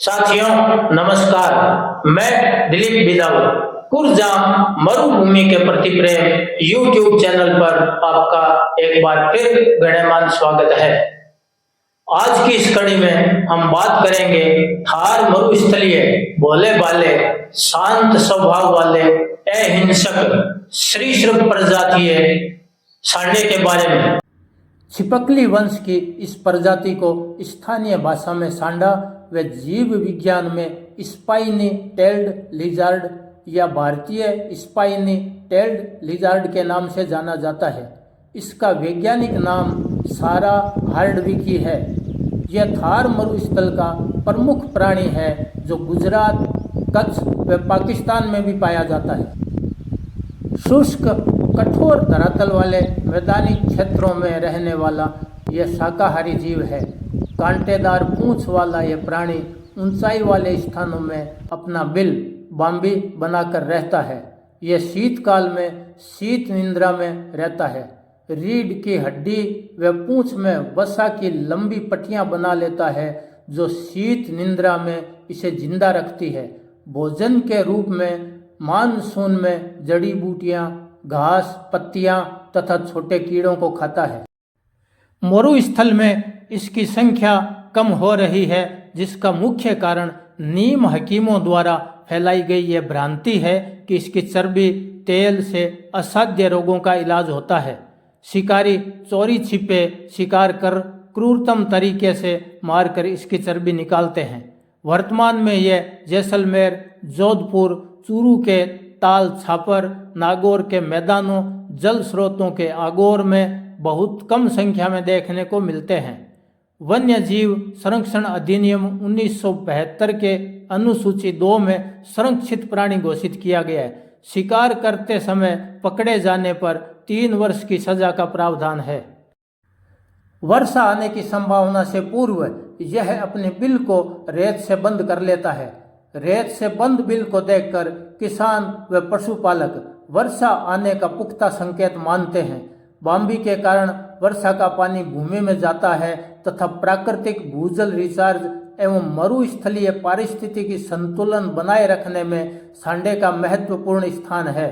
साथियों नमस्कार, मैं दिलीप बिदावल कुर्जा मरुभूमि के प्रति प्रेम यूट्यूब चैनल पर आपका एक बार फिर गणमान्य स्वागत है। आज की इस कड़ी में हम बात करेंगे थार मरुस्थलीय भोले भाले शांत स्वभाव वाले अहिंसक श्रीश्रभ प्रजातीय सांडे के बारे में। छिपकली वंश की इस प्रजाति को स्थानीय भाषा में सांडा व जीव विज्ञान में स्पाइनी टेल्ड लिजार्ड या भारतीय स्पाइनी टेल्ड लिजार्ड के नाम से जाना जाता है। इसका वैज्ञानिक नाम सारा हार्डविकी है। यह थार मरुस्थल का प्रमुख प्राणी है जो गुजरात, कच्छ व पाकिस्तान में भी पाया जाता है। शुष्क कठोर धरातल वाले मैदानी क्षेत्रों में रहने वाला यह शाकाहारी जीव है। कांटेदार पूंछ वाला यह प्राणी ऊंचाई वाले स्थानों में अपना बिल बाम्बी बनाकर रहता है। यह शीतकाल में शीत निद्रा में रहता है। रीढ़ की हड्डी व पूंछ में वसा की लंबी पट्टियां बना लेता है जो शीत निद्रा में इसे जिंदा रखती है। भोजन के रूप में मानसून में जड़ी बूटियां, घास, पत्तियां तथा छोटे कीड़ों को खाता है। मरुस्थल में इसकी संख्या कम हो रही है, जिसका मुख्य कारण नीम हकीमों द्वारा फैलाई गई यह भ्रांति है कि इसकी चर्बी तेल से असाध्य रोगों का इलाज होता है। शिकारी चोरी छिपे शिकार कर क्रूरतम तरीके से मारकर इसकी चर्बी निकालते हैं। वर्तमान में यह जैसलमेर, जोधपुर, चूरू के ताल छापर, नागौर के मैदानों, जल स्रोतों के आगोर में बहुत कम संख्या में देखने को मिलते हैं। वन्य जीव संरक्षण अधिनियम 1972 के अनुसूची 2 में संरक्षित प्राणी घोषित किया गया है। शिकार करते समय पकड़े जाने पर 3 वर्ष की सजा का प्रावधान है। वर्षा आने की संभावना से पूर्व यह अपने बिल को रेत से बंद कर लेता है। रेत से बंद बिल को देखकर किसान व पशुपालक वर्षा आने का पुख्ता संकेत मानते हैं। बाम्बी के कारण वर्षा का पानी भूमि में जाता है तथा प्राकृतिक भूजल रिचार्ज एवं मरुस्थलीय पारिस्थितिकी संतुलन बनाए रखने में सांडे का महत्वपूर्ण स्थान है।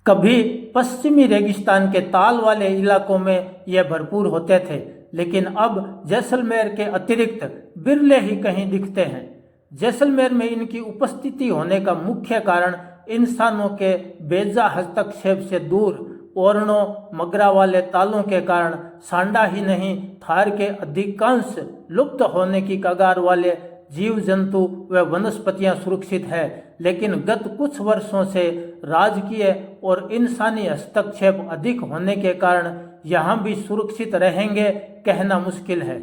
कभी पश्चिमी रेगिस्तान के ताल वाले इलाकों में यह भरपूर होते थे, लेकिन अब जैसलमेर के अतिरिक्त बिरले ही कहीं दिखते हैं। जैसलमेर में इनकी उपस्थिति होने का मुख्य कारण इंसानों के बेजा हस्तक्षेप से दूर ओरणों मगरा वाले तालों के कारण सांडा ही नहीं, थार के अधिकांश लुप्त होने की कगार वाले जीव जंतु व वनस्पतियां सुरक्षित है। लेकिन गत कुछ वर्षों से राजकीय और इंसानी हस्तक्षेप अधिक होने के कारण यहाँ भी सुरक्षित रहेंगे कहना मुश्किल है।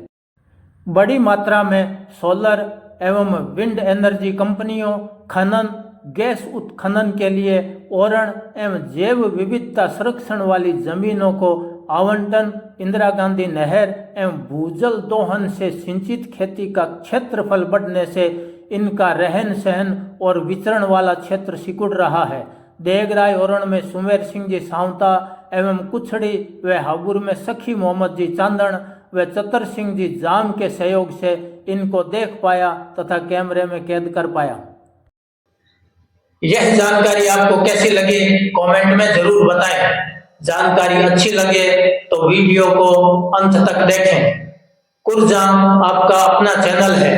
बड़ी मात्रा में सोलर एवं विंड एनर्जी कंपनियों, खनन, गैस उत्खनन के लिए ओरण एवं जैव विविधता संरक्षण वाली जमीनों को आवंटन, इंदिरा गांधी नहर एवं भूजल दोहन से सिंचित खेती का क्षेत्रफल बढ़ने से इनका रहन सहन और विचरण वाला क्षेत्र सिकुड़ रहा है। देगराय ओरण में सुमेर सिंह जी सावंता एवं कुछड़ी व हाबुर में सखी मोहम्मद जी चांदन व चतर सिंह जी जाम के सहयोग से इनको देख पाया तथा कैमरे में कैद कर पाया। यह जानकारी आपको कैसी लगी कमेंट में जरूर बताएं। जानकारी अच्छी लगे तो वीडियो को अंत तक देखें। कुर्जा आपका अपना चैनल है।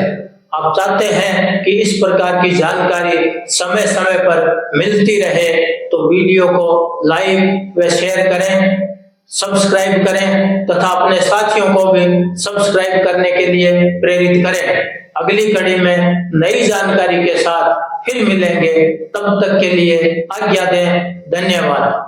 आप चाहते हैं कि इस प्रकार की जानकारी समय समय पर मिलती रहे तो वीडियो को लाइक व शेयर करें, सब्सक्राइब करें तथा अपने साथियों को भी सब्सक्राइब करने के लिए प्रेरित करें। अगली कड़ी में नई जानकारी के साथ फिर मिलेंगे, तब तक के लिए आज्ञा दें। धन्यवाद।